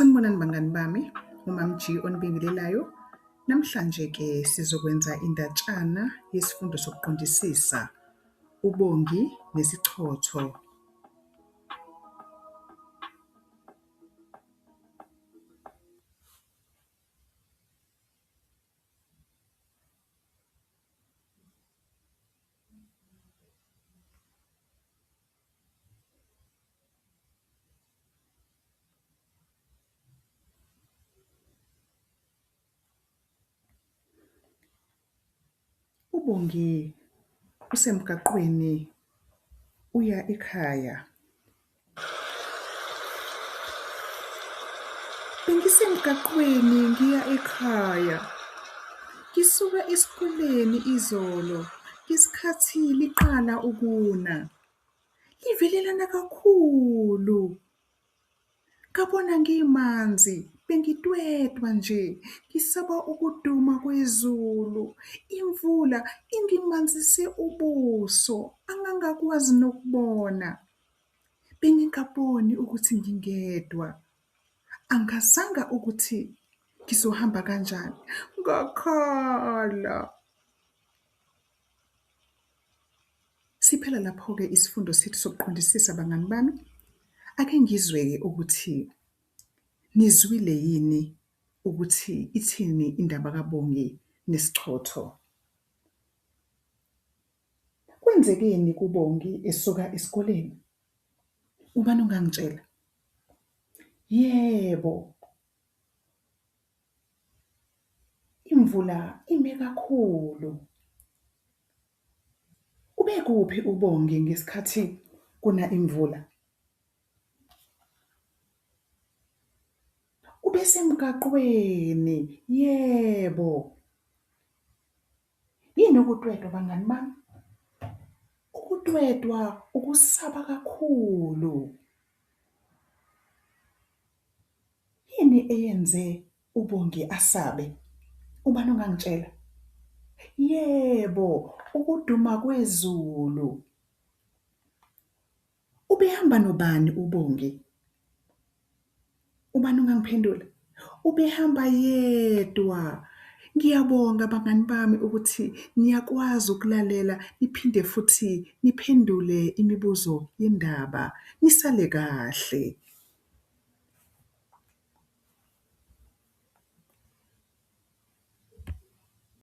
Sanibonani bangani bami, uMam G onibingelelayo. Namhlanje-ke sizokwenza indatshana yesifundo sokuqondisisa ubongi nesichotho. Ubongi usemgaqweni uya ekhaya. Bengisemgaqweni ngiya ekhaya. Ngisuka esikoleni izolo ngesikhathi liqala ukuna. Livelelana kakhulu. Ngabona ngimanzi, bengitwetwa nje, ngisaba ukuduma kwezulu. Imvula ingimanzise ubuso, angangakwazi nokubona. Bengingaboni ukuthi ngingedwa. Angazanga ukuthi ngizohamba kanjani. Ngakhala. Siphela lapho-ke isifundo sethu sokuqondisisa bangani bami. Ake ngizwe-ke ukuthi nizwile yini ukuthi ithini indaba kaBongi nesichotho. Kwenzekeni kuBongi esuka esikoleni? Ubani ongangitshela? Yebo. Imvula ime kakhulu. Ubekuphi uBongi ngesikhathi kuna imvula? Ubesemgaqweni, yebo. Yini ukutwetwa bangani bami? Ukutwetwa ukusaba kakhulu. Yini eyenze uBongi asabe? Ubani ongangitshela? Yebo, ukuduma kwezulu. Ubehamba nobani uBongi? Ubani ongangiphendula? Ubehamba yedwa. Ngiyabonga bangani bami ukuthi niyakwazi ukulalela niphinde futhi niphendule imibuzo yendaba nisale kahle.